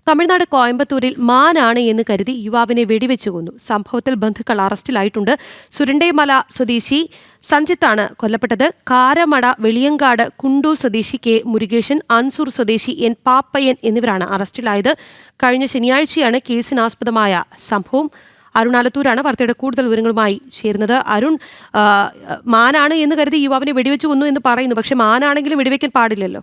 തമിഴ്നാട് കോയമ്പത്തൂരിൽ മാനാണ് എന്ന് കരുതി യുവാവിനെ വെടിവെച്ചു കൊന്നു. സംഭവത്തിൽ ബന്ധുക്കൾ അറസ്റ്റിലായിട്ടുണ്ട്. സുരണ്ടേമല സ്വദേശി സഞ്ജിത്താണ് കൊല്ലപ്പെട്ടത്. കാരമട വെളിയങ്കാട് കുണ്ടൂർ സ്വദേശി കെ മുരുകേശൻ, അൻസൂർ സ്വദേശി എൻ പാപ്പയ്യൻ എന്നിവരാണ് അറസ്റ്റിലായത്. കഴിഞ്ഞ ശനിയാഴ്ചയാണ് കേസിനാസ്പദമായ സംഭവം. അരുൺ ആലത്തൂരാണ് വാർത്തയുടെ കൂടുതൽ വിവരങ്ങളുമായി ചേരുന്നത്. അരുൺ, മാനാണ് എന്ന് കരുതി യുവാവിനെ വെടിവെച്ചു കൊന്നു എന്ന് പറയുന്നു. പക്ഷെ മാനാണെങ്കിലും വെടിവെക്കാൻ പാടില്ലല്ലോ.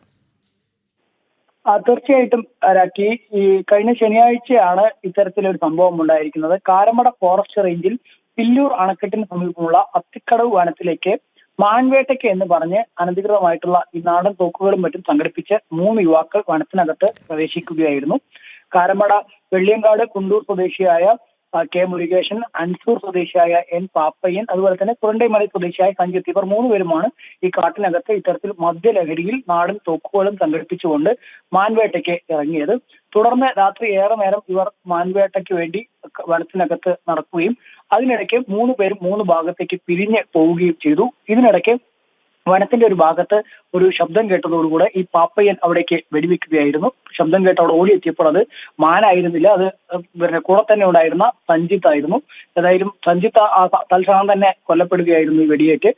തീർച്ചയായിട്ടും രാഖി, ഈ കഴിഞ്ഞ ശനിയാഴ്ചയാണ് ഇത്തരത്തിലൊരു സംഭവം ഉണ്ടായിരിക്കുന്നത്. കാരമട ഫോറസ്റ്റ് റേഞ്ചിൽ പില്ലൂർ അണക്കെട്ടിന് സമീപമുള്ള അത്തിക്കടവ് വനത്തിലേക്ക് മാൻവേട്ടയ്ക്ക് എന്ന് പറഞ്ഞ് അനധികൃതമായിട്ടുള്ള ഈ നാടൻ തോക്കുകളും മറ്റും സംഘടിപ്പിച്ച് 3 യുവാക്കൾ വനത്തിനകത്ത് പ്രവേശിക്കുകയായിരുന്നു. കാരമട വെള്ളിയങ്കാട് കുണ്ടൂർ സ്വദേശിയായ കെ മുരുകേശൻ, അൻസൂർ സ്വദേശിയായ എൻ പാപ്പയ്യൻ, അതുപോലെ തന്നെ സുരണ്ടൈമല സ്വദേശിയായ സഞ്ജിത്ത്, ഇവർ 3 പേരുമാണ് ഈ കാട്ടിനകത്ത് ഇത്തരത്തിൽ മദ്യലഹരിയിൽ നാടൻ തോക്കുകളും സംഘടിപ്പിച്ചുകൊണ്ട് മാൻവേട്ടയ്ക്ക് ഇറങ്ങിയത്. തുടർന്ന് രാത്രി ഏറെ നേരം ഇവർ മാൻവേട്ടയ്ക്ക് വേണ്ടി വനത്തിനകത്ത് നടക്കുകയും അതിനിടയ്ക്ക് 3 പേരും 3 ഭാഗത്തേക്ക് പിരിഞ്ഞ് പോവുകയും ചെയ്തു. ഇതിനിടയ്ക്ക് വനത്തിന്റെ ഒരു ഭാഗത്ത് ഒരു ശബ്ദം കേട്ടതോടുകൂടെ ഈ പാപ്പയ്യൻ അവിടേക്ക് വെടിവെക്കുകയായിരുന്നു. ശബ്ദം കേട്ട് അവിടെ ഓടിയെത്തിയപ്പോൾ അത് മാനായിരുന്നില്ല, അത് കൂടെ തന്നെ ഉണ്ടായിരുന്ന സഞ്ജിത്ത് ആയിരുന്നു. ഏതായാലും സഞ്ജിത്ത് തൽക്ഷണം തന്നെ കൊല്ലപ്പെടുകയായിരുന്നു ഈ വെടിയേറ്റ്.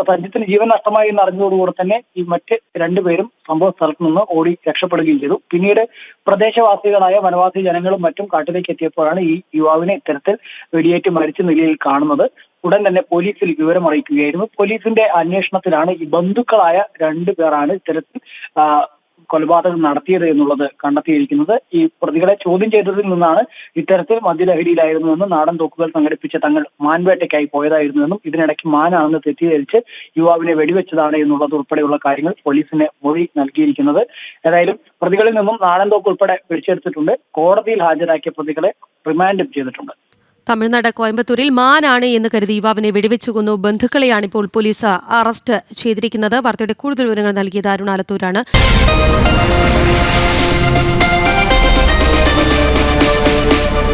സഞ്ജിത്തിന് ജീവൻ നഷ്ടമായി എന്ന് അറിഞ്ഞതോടുകൂടെ തന്നെ ഈ മറ്റ് 2 പേരും സംഭവ സ്ഥലത്ത് നിന്ന് ഓടി രക്ഷപ്പെടുകയും ചെയ്തു. പിന്നീട് പ്രദേശവാസികളായ വനവാസി ജനങ്ങളും മറ്റും കാട്ടിലേക്ക് എത്തിയപ്പോഴാണ് ഈ യുവാവിനെ ഇത്തരത്തിൽ വെടിയേറ്റ് മരിച്ച നിലയിൽ കാണുന്നത്. ഉടൻ തന്നെ പോലീസിൽ വിവരം അറിയിക്കുകയായിരുന്നു. പോലീസിന്റെ അന്വേഷണത്തിലാണ് ഈ ബന്ധുക്കളായ 2 പേരാണ് ഇത്തരത്തിൽ കൊലപാതകം നടത്തിയത് എന്നുള്ളത് കണ്ടെത്തിയിരിക്കുന്നത്. ഈ പ്രതികളെ ചോദ്യം ചെയ്തതിൽ നിന്നാണ് ഇത്തരത്തിൽ മദ്യലഹരിയിലായിരുന്നുവെന്നും നാടൻ തോക്കുകൾ സംഘടിപ്പിച്ച തങ്ങൾ മാൻവേട്ടയ്ക്കായി പോയതായിരുന്നുവെന്നും ഇതിനിടയ്ക്ക് മാനാണെന്ന് തെറ്റിദ്ധരിച്ച് യുവാവിനെ വെടിവെച്ചതാണ് എന്നുള്ളത് ഉൾപ്പെടെയുള്ള കാര്യങ്ങൾ പോലീസിന് മൊഴി നൽകിയിരിക്കുന്നത്. ഏതായാലും പ്രതികളിൽ നിന്നും നാടൻ തോക്ക് ഉൾപ്പെടെ പിടിച്ചെടുത്തിട്ടുണ്ട്. കോടതിയിൽ ഹാജരാക്കിയ പ്രതികളെ റിമാൻഡും ചെയ്തിട്ടുണ്ട്. തമിഴ്നാട് കോയമ്പത്തൂരിൽ മാനാണ് എന്ന് കരുതി യുവാവിനെ വെടിവെച്ചു കൊന്നു. ബന്ധുക്കളെയാണ് ഇപ്പോൾ പോലീസ് അറസ്റ്റ് ചെയ്തിരിക്കുന്നത്. വാർത്തയുടെ കൂടുതൽ വിവരങ്ങൾ നൽകിയത് അരുൺ ആലത്തൂരാണ്.